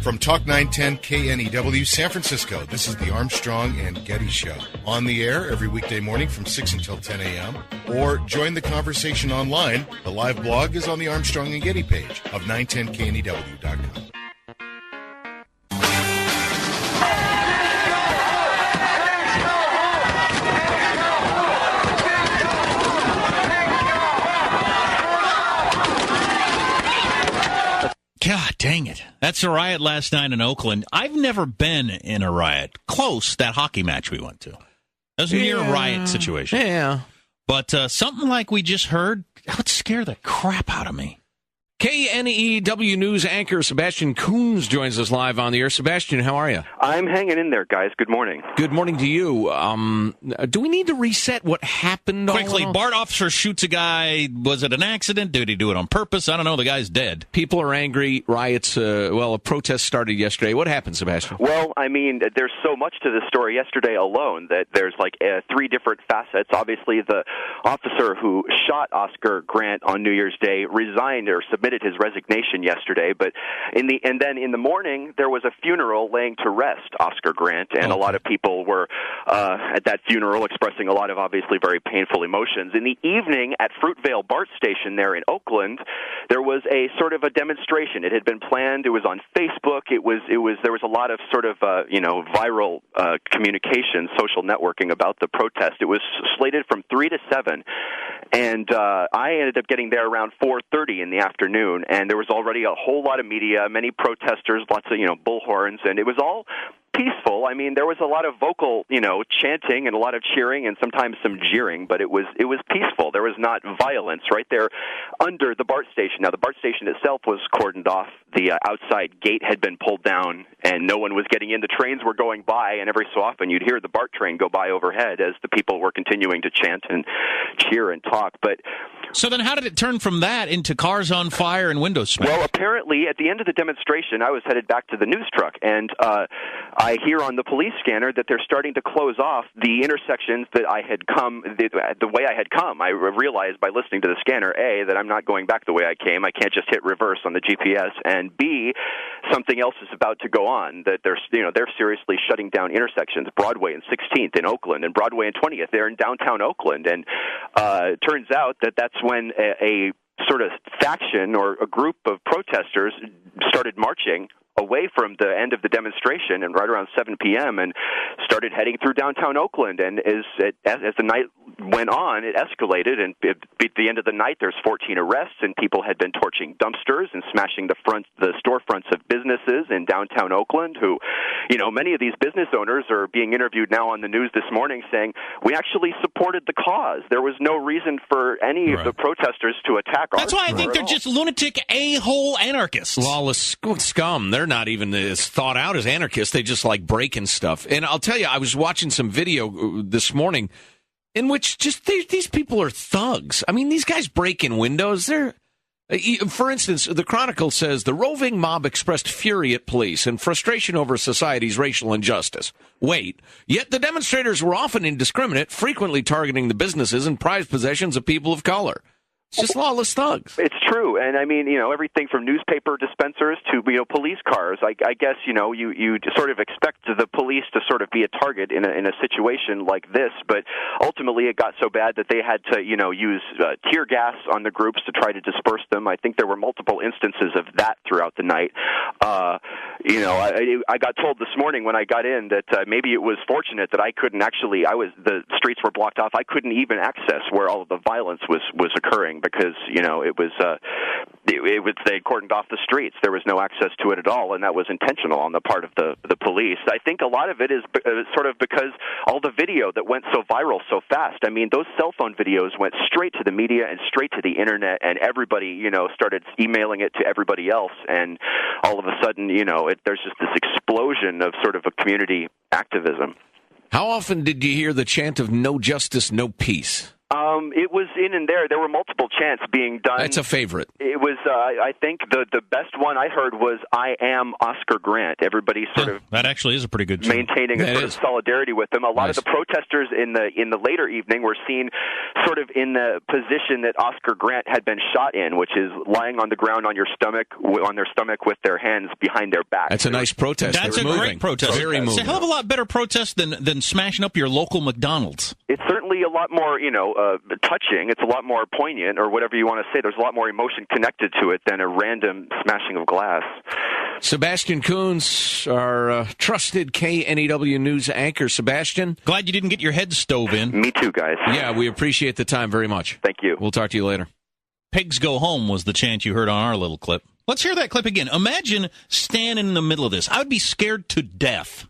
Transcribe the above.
From Talk 910 KNEW San Francisco, this is the Armstrong and Getty Show. On the air every weekday morning from 6 until 10 a.m. Or join the conversation online. The live blog is on the Armstrong and Getty page of 910KNEW.com. God dang it. That's a riot last night in Oakland. I've never been in a riot. Close, that hockey match we went to. It was a near riot situation. Yeah. But something like we just heard, that would scare the crap out of me. KNEW News anchor Sebastian Kunz joins us live on the air. Sebastian, how are you? I'm hanging in there, guys. Good morning. Good morning to you. Do we need to reset what happened? Quickly, BART officer shoots a guy. Was it an accident? Did he do it on purpose? I don't know. The guy's dead. People are angry. Riots. A protest started yesterday. What happened, Sebastian? Well, I mean, there's so much to this story yesterday alone that there's like three different facets. Obviously, the officer who shot Oscar Grant on New Year's Day resigned or submitted his resignation yesterday, but then in the morning there was a funeral laying to rest Oscar Grant, and a lot of people were at that funeral expressing a lot of obviously very painful emotions. In the evening at Fruitvale BART station there in Oakland, there was a sort of a demonstration. It had been planned. It was on Facebook. There was a lot of sort of viral communication, social networking about the protest. It was slated from 3 to 7. And I ended up getting there around 4:30 in the afternoon, and there was already a whole lot of media, many protesters, lots of bullhorns, and it was all peaceful. I mean, there was a lot of vocal, chanting and a lot of cheering and sometimes some jeering, but it was peaceful. There was not violence right there under the BART station. Now, the BART station itself was cordoned off. The outside gate had been pulled down, and no one was getting in. The trains were going by, and every so often you'd hear the BART train go by overhead as the people were continuing to chant and cheer and talk. But so then how did it turn from that into cars on fire and windows smashed? Well, apparently at the end of the demonstration, I was headed back to the news truck, and I hear on the police scanner that they're starting to close off the intersections that I had come, the way I had come. I realized by listening to the scanner, A, that I'm not going back the way I came. I can't just hit reverse on the GPS, and B, something else is about to go on, that they're seriously shutting down intersections, Broadway and 16th in Oakland, and Broadway and 20th. They're in downtown Oakland, and it turns out that that's when a sort of faction or a group of protesters started marching away from the end of the demonstration and right around 7 p.m. and started heading through downtown Oakland. And as the night went on, it escalated, and at the end of the night, there's 14 arrests, and people had been torching dumpsters and smashing the storefronts of businesses in downtown Oakland, who, many of these business owners are being interviewed now on the news this morning saying, we actually supported the cause. There was no reason for any of the protesters to attack our That's why I think they're just lunatic a-hole anarchists. Lawless scum. They're not even as thought out as anarchists. They just like breaking stuff. And I'll tell you, I was watching some video this morning in which just these people are thugs. I mean, these guys break in windows. For instance, the Chronicle says the roving mob expressed fury at police and frustration over society's racial injustice. Wait, yet the demonstrators were often indiscriminate, frequently targeting the businesses and prized possessions of people of color. It's just lawless thugs. It's true, and I mean, everything from newspaper dispensers to police cars. I guess you sort of expect the police to sort of be a target in a situation like this, but ultimately it got so bad that they had to use tear gas on the groups to try to disperse them. I think there were multiple instances of that throughout the night. I got told this morning when I got in that maybe it was fortunate that the streets were blocked off. I couldn't even access where all of the violence was occurring, because they cordoned off the streets. There was no access to it at all, and that was intentional on the part of the police. I think a lot of it is sort of because all the video that went so viral so fast. I mean, those cell phone videos went straight to the media and straight to the internet, and everybody started emailing it to everybody else, and all of a sudden there's just this explosion of sort of a community activism. How often did you hear the chant of "No justice, no peace"? It was in and there. There were multiple chants being done. That's a favorite. It was, I think, the best one I heard was "I am Oscar Grant." Everybody sort of that actually is a pretty good chant. Maintaining a sort of solidarity with him. A lot Nice. of the protesters in the later evening were seen sort of in the position that Oscar Grant had been shot in, which is lying on the ground on their stomach with their hands behind their back. That's a nice protest. That's They're a moving. great protest. Very It's moving. a hell of a lot better protest than smashing up your local McDonald's. It's certainly a lot more, touching. It's a lot more poignant, or whatever you want to say. There's a lot more emotion connected to it than a random smashing of glass. Sebastian Kunz, our trusted KNEW News anchor. Sebastian? Glad you didn't get your head stove in. Me too, guys. Yeah, we appreciate the time very much. Thank you. We'll talk to you later. Pigs Go Home was the chant you heard on our little clip. Let's hear that clip again. Imagine standing in the middle of this. I would be scared to death.